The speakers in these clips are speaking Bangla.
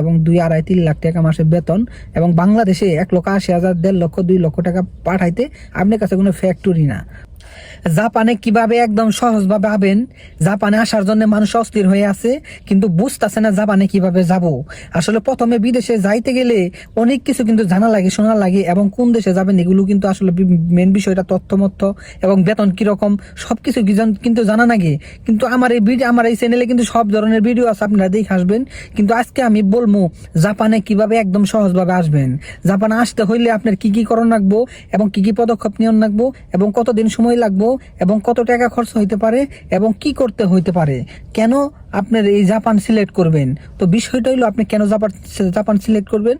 এবং 2, 2.5, 3 লাখ টাকা মাসে বেতন, এবং বাংলাদেশে 1,80,000, 1.5 লক্ষ, 2 লক্ষ টাকা পাঠাইতে আপনার কাছে কোনো ফ্যাক্টরি না। জাপানে কিভাবে একদম সহজভাবে আবেন, জাপানে আসার জন্য মানুষ অস্থির হয়ে আছে, কিন্তু বুঝতেছে না জাপানে কিভাবে যাব। আসলে প্রথমে বিদেশে যাইতে গেলে অনেক কিছু কিন্তু জানা লাগে, শোনা লাগে, এবং কোন দেশে যাবেন এগুলো কিন্তু আসলে মেন বিষয়টা তথ্যমত্য এবং বেতন কিরকম সবকিছু কিন্তু জানা লাগে। কিন্তু আমার এই চ্যানেলে কিন্তু সব ধরনের ভিডিও আছে, আপনারা দেখে আসবেন। কিন্তু আজকে আমি বলবো জাপানে কিভাবে একদম সহজভাবে আসবেন। জাপানে আসতে হইলে আপনার কি কি করণ লাগবো, এবং কি কি পদক্ষেপ নিয়ন লাগবো, এবং কতদিন সময় লাগবো, এবং কত টাকা খরচ হইতে পারে, এবং কি করতে হইতে পারে, কেন আপনার এই জাপান সিলেক্ট করবেন। তো বিষয়টা হলো আপনি কেন জাপান সিলেক্ট করবেন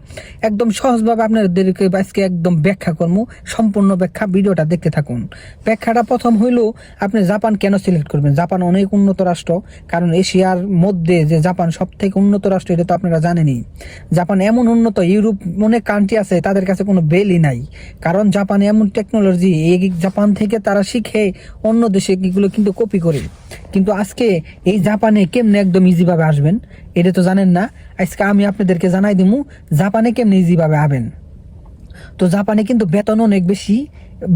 একদম সহজভাবে আপনাদেরকে আজকে একদম ব্যাখ্যা করবো। সম্পূর্ণ ব্যাখ্যা, ভিডিওটা দেখতে থাকুন। ব্যাখ্যাটা প্রথম হইলো আপনি জাপান কেন সিলেক্ট করবেন। জাপান অনেক উন্নত রাষ্ট্র, কারণ এশিয়ার মধ্যে যে জাপান সব থেকে উন্নত রাষ্ট্র এটা তো আপনারা জানেনই। জাপান এমন উন্নত, ইউরোপ অনেক কান্ট্রি আছে তাদের কাছে কোনো বেলই নাই, কারণ জাপানে এমন টেকনোলজি, এই জাপান থেকে তারা শিখে অন্য দেশে এগুলো কিন্তু কপি করে। কিন্তু আজকে এই জাপানে কেমনে একদম ইজিভাবে আসবেন এটা তো জানেন না। আজকে আমি আপনাদেরকে জানাই দিমু জাপানে কেমনে ইজিভাবে আবেন। তো জাপানে কিন্তু বেতন অনেক বেশি,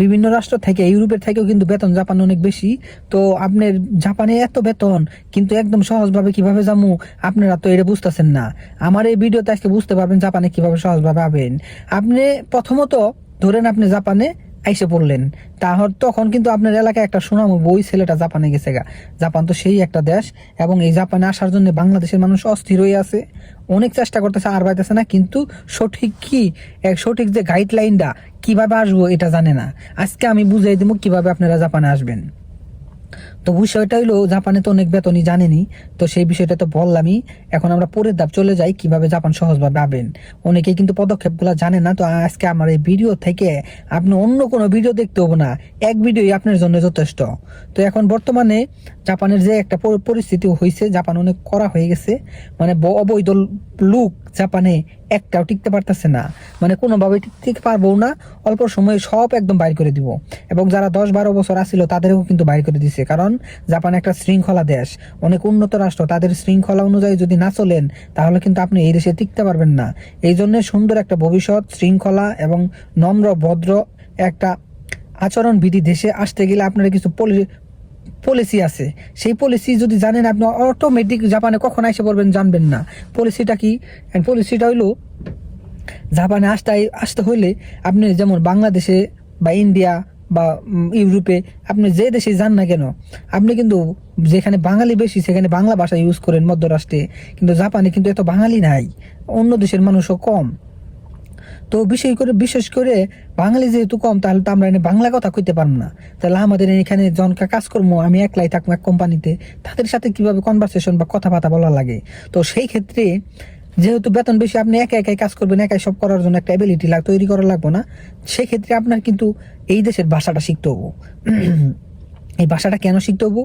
বিভিন্ন রাষ্ট্র থেকে, ইউরোপের থেকেও কিন্তু বেতন জাপানে অনেক বেশি। তো আপনার জাপানে এত বেতন, কিন্তু একদম সহজভাবে কিভাবে যাবো আপনারা তো এটা বুঝতেছেন না। আমার এই ভিডিওতে আজকে বুঝতে পারবেন জাপানে কিভাবে সহজভাবে আবেন। আপনি প্রথমত ধরেন আপনি জাপানে আইসে পড়লেন, তখন কিন্তু আপনার এলাকায় একটা সুনাম ওই ছেলেটা জাপানে গেছে গা। জাপান তো সেই একটা দেশ, এবং এই জাপানে আসার জন্য বাংলাদেশের মানুষ অস্থির হয়ে আছে, অনেক চেষ্টা করতেছে, আর পাইতেছে না। কিন্তু সঠিক যে গাইডলাইনটা কিভাবে আসবো এটা জানে না। আজকে আমি বুঝিয়ে দিব কিভাবে আপনারা জাপানে আসবেন। তো বিষয়টা হইলো জাপানে তো অনেক বেতনই জানেনি, তো সেই বিষয়টা তো বললামই। এখন আমরা পরের ধাপ চলে যাই কিভাবে জাপান সহজভাবে আবেন। অনেকে কিন্তু পদক্ষেপগুলো জানে না। তো আজকে আমার এই ভিডিও থেকে আপনি অন্য কোনো ভিডিও দেখতে হবে না, এক ভিডিওই আপনার জন্য যথেষ্ট। তো এখন বর্তমানে জাপানের যে একটা পরিস্থিতি হয়েছে, জাপান অনেক কড়া হয়ে গেছে, মানে অবৈধ লোক জাপানে একটাও টিকতে পারতেছে না, মানে কোনোভাবে টিকতে পারবো না। অল্প সময়ে সব একদম বাইর করে দিব, এবং যারা 10-12 বছর আসছিল তাদেরও কিন্তু বাইর করে দিছে। কারণ জাপান একটা শৃঙ্খলা দেশ, অনেক উন্নত রাষ্ট্র, তাদের শৃঙ্খলা অনুযায়ী যদি না চলেন তাহলে কিন্তু আপনি এই দেশে টিকতে পারবেন না। এই জন্য সুন্দর একটা ভবিষ্যৎ, শৃঙ্খলা এবং নম্র ভদ্র একটা আচরণ বিধি দেশে আসতে গেলে আপনারা কিছু পলিসি আছে, সেই পলিসি যদি জানেন আপনি অটোমেটিক জাপানে কখন এসে পড়বেন জানবেন না। পলিসিটা কি? পলিসিটা হইলো জাপানে আসতে হইলে আপনি যেমন বাংলাদেশে বা ইন্ডিয়া বা ইউরোপে আপনি যে দেশে যান না কেন, আপনি কিন্তু যেখানে বাঙালি বেশি সেখানে বাংলা ভাষা ইউজ করেন মধ্যরাষ্ট্রে, কিন্তু জাপানে কিন্তু এত বাঙালি নাই, অন্য দেশের মানুষও কম। তো বিশেষ করে বাঙালি যেহেতু কম, তাহলে তো আমরা বাংলা কথা কইতে পারবো না। তাহলে আমাদের এখানে জনকা কাজ করবো, আমি একলাই থাকবো এক কোম্পানিতে, তাদের সাথে কিভাবে কনভারসেশন বা কথাবার্তা বলা লাগে। তো সেই ক্ষেত্রে যেহেতু বেতন বেশি, আপনি একাই কাজ করবেন, একাই সব করার জন্য একটা এবিলিটি তৈরি করা লাগবে না। সেক্ষেত্রে আপনার কিন্তু এই দেশের ভাষাটা শিখতে হবো। এই ভাষাটা কেন শিখতে হবো?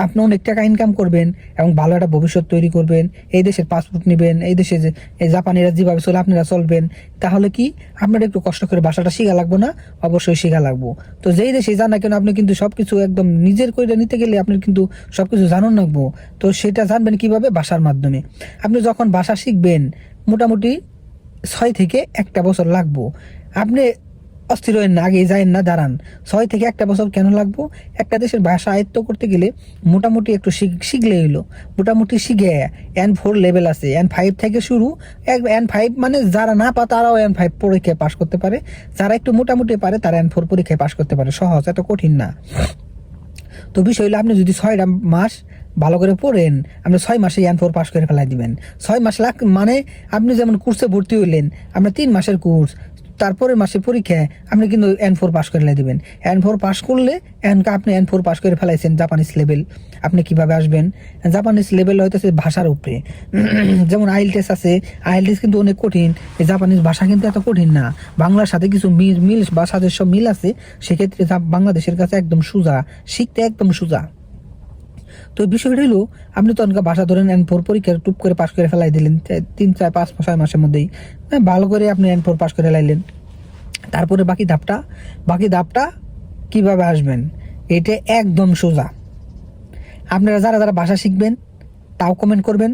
আপনি অনেক টাকা ইনকাম করবেন এবং ভালো একটা ভবিষ্যৎ তৈরি করবেন, এই দেশের পাসপোর্ট নেবেন, এই দেশে যে এই জাপানিরা যেভাবে চলে আপনারা চলবেন, তাহলে কি আপনার একটু কষ্ট করে ভাষাটা শেখা লাগবো না? অবশ্যই শেখা লাগবো। তো যেই দেশে যান না কেন আপনি কিন্তু সবকিছু একদম নিজের করে নিতে গেলে আপনার কিন্তু সবকিছু জানুন লাগবো। তো সেটা জানবেন কিভাবে? ভাষার মাধ্যমে। আপনি যখন ভাষা শিখবেন মোটামুটি 6 থেকে 1 বছর লাগবো। আপনি অস্থির হয়েন না, আগে যায়েন না, দাঁড়ান। 6 থেকে 1 বছর কেন লাগবো? একটা দেশের ভাষা আয়ত্ত করতে গেলে মোটামুটি একটু শিখলে হইলো। মোটামুটি শিখে N4 লেভেল আছে, N5 থেকে শুরু। N5 মানে যারা না পা তারাও N5 পরীক্ষায় পাশ করতে পারে, যারা একটু মোটামুটি পারে তারা N4 পরীক্ষায় পাশ করতে পারে, সহজ, এত কঠিন না। তো বিষয় হলো আপনি যদি 6 মাস ভালো করে পড়েন, আপনি 6 মাসে N4 পাস করে ফেলাই দিবেন। 6 মাস মানে আপনি যেমন কোর্সে ভর্তি হইলেন, আপনার 3 মাসের কোর্স, তারপরের মাসে পরীক্ষায় আপনি কিন্তু N4 পাস করে দিবেন। N4 পাস করলে আপনি N4 পাস করে ফেলাইছেন জাপানিজ লেভেল। আপনি কিভাবে আসবেন? জাপানিজ লেভেল হইতেছে ভাষার উপরে। যেমন আইএলটিএস আছে, আইএলটিএস কিন্তু অনেক কঠিন, এই জাপানিজ ভাষা কিন্তু এত কঠিন না। বাংলার সাথে কিছু মিল বা সাদৃশ্য মিল আছে, সেক্ষেত্রে বাংলাদেশের কাছে একদম সোজা, শিখতে একদম সোজা। তো বিষয়টা হলো আপনি তো অনেক ভাষা ধরেন N4 পরীক্ষা টুপ করে পাশ করে ফেলাই দিলেন 3, 4, 5, 6 মাসের মধ্যেই, ভালো করে আপনি N4 পাশ করে লাইলেন। তারপরে বাকি ধাপটা কিভাবে আসবেন, এটা একদম সোজা। আপনারা যারা ভাষা শিখবেন তাও কমেন্ট করবেন,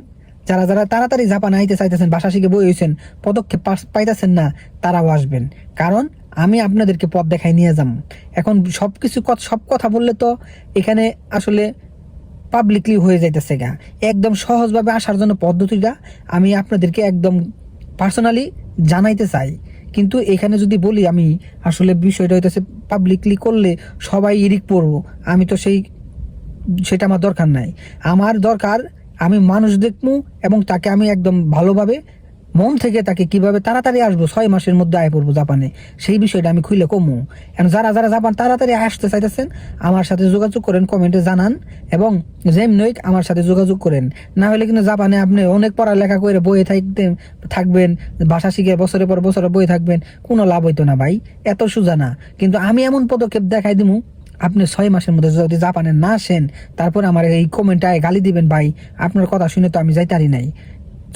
যারা যারা তাড়াতাড়ি জাপানে আইতে চাইতেছেন, ভাষা শিখে বই হয়েছেন, পদক্ষেপ পাইতেছেন না, তারাও আসবেন। কারণ আমি আপনাদেরকে পথ দেখাই নিয়ে যাম। এখন সব কথা বললে তো এখানে আসলে পাবলিকলি হয়ে যাইতেছে গা। একদম সহজভাবে আসার জন্য পদ্ধতিটা আমি আপনাদেরকে একদম পার্সোনালি জানাইতে চাই। কিন্তু এখানে যদি বলি আমি, আসলে বিষয়টা হইতেছে পাবলিকলি করলে সবাই ইরিক পড়বো, আমি তো সেটা আমার দরকার নাই। আমার দরকার আমি মানুষ দেখবো এবং তাকে আমি একদম ভালোভাবে মন থেকে তাকে কিভাবে তাড়াতাড়ি আসবো, 6 মাসের মধ্যে আয় পড়বো জাপানে, সেই বিষয়টা আমি খুলে কমু। এখন যারা যারা জাপান তাড়াতাড়ি আসতে চাইতেছেন আমার সাথে যোগাযোগ করেন, কমেন্টে জানান এবং যেমনই আমার সাথে যোগাযোগ করেন। না হলে কিন্তু জাপানে আপনি অনেক পড়ালেখা করে বইয়ে থাকবেন, ভাষা শিখে বছরের পর বছর বই থাকবেন, কোনো লাভ হইতো না ভাই, এত সোজা না। কিন্তু আমি এমন পদক্ষেপ দেখাই দিমু, আপনি 6 মাসের মধ্যে যদি জাপানে না আসেন তারপর আমার এই কমেন্টে গালি দিবেন ভাই, আপনার কথা শুনে তো আমি যাইতারি নাই।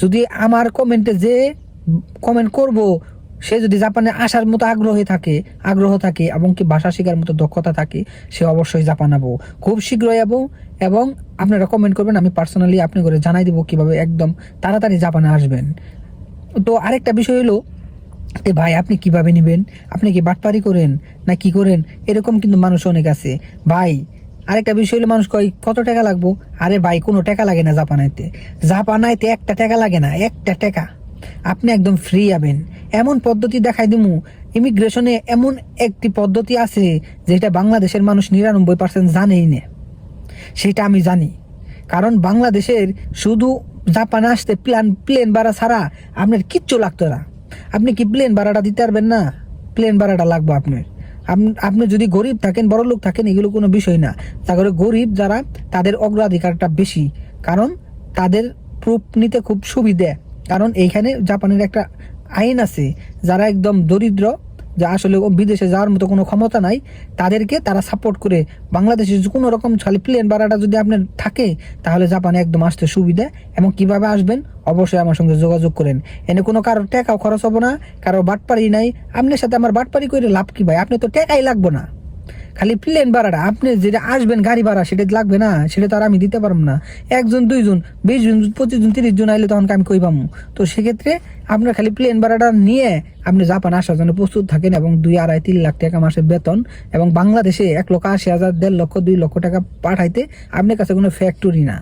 যদি আমার কমেন্টে যে কমেন্ট করব সে যদি জাপানে আসার মতো আগ্রহ থাকে এবং কি ভাষা শেখার মতো দক্ষতা থাকে, সে অবশ্যই জাপান যাবো, খুব শীঘ্রই যাবো। এবং আপনারা কমেন্ট করবেন, আমি পার্সোনালি আপনি করে জানাই দিব কিভাবে একদম তাড়াতাড়ি জাপানে আসবেন। তো আরেকটা বিষয় হলো ভাই, আপনি কিভাবে নেবেন, আপনি কি বাটপারি করেন না কি করেন, এরকম কিন্তু মানুষ অনেক আছে ভাই। আরেকটা বিষয় হলো মানুষ কয় কত টাকা লাগবো, আরে ভাই কোনো টাকা লাগে না জাপানাইতে একটা টাকা লাগে না, একটা টাকা আপনি একদম ফ্রি যাবেন। এমন পদ্ধতি দেখাই দিমু, ইমিগ্রেশনে এমন একটি পদ্ধতি আছে যেটা বাংলাদেশের মানুষ 99% জানেই না, সেটা আমি জানি। কারণ বাংলাদেশের শুধু জাপানে আসতে প্লেন ভাড়া ছাড়া আপনার কিচ্ছু লাগতো না। আপনি কি প্লেন ভাড়াটা দিতে পারবেন না? প্লেন ভাড়াটা লাগবে আপনার। আপনি যদি গরিব থাকেন, বড় লোক থাকেন, এগুলো কোনো বিষয় না। তারপরে গরিব যারা, তাদের অগ্রাধিকারটা বেশি, কারণ তাদের প্রুফ নিতে খুব সুবিধা। কারণ এইখানে জাপানের একটা আইন আছে, যারা একদম দরিদ্র, যা আসলে বিদেশে যাওয়ার মতো কোনো ক্ষমতা নাই, তাদেরকে তারা সাপোর্ট করে। বাংলাদেশে কোনো রকম খালি প্লেন ভাড়াটা যদি আপনার থাকে তাহলে জাপানে একদম আসতে সুবিধা। এবং কিভাবে আসবেন অবশ্যই আমার সঙ্গে যোগাযোগ করেন। এনে কোনো কারোর টাকাও খরচ হবো না, কারো বাটপারি নাই। আপনার সাথে আমার বাটপারি করে লাভ কি ভাই? আপনি তো টাকাই লাগবো না, খালি প্লেন ভাড়াটা আপনি যেটা আসবেন, গাড়ি ভাড়া সেটা লাগবে না, সেটা তো আর আমি দিতে পারবো না। 1 জন 2 জন 20 জন 25 জন 30 জন আইলে তখন আমি কই পাবো? তো সেক্ষেত্রে আপনার খালি প্লেন ভাড়াটা নিয়ে আপনি জাপান আসার জন্য প্রস্তুত থাকেন। এবং 2, 2.5, 3 লাখ টাকা মাসের বেতন, এবং বাংলাদেশে 1,80,000, 1.5 লক্ষ, 2 লক্ষ টাকা পাঠাইতে আপনার কাছে কোনো ফ্যাক্টরি না।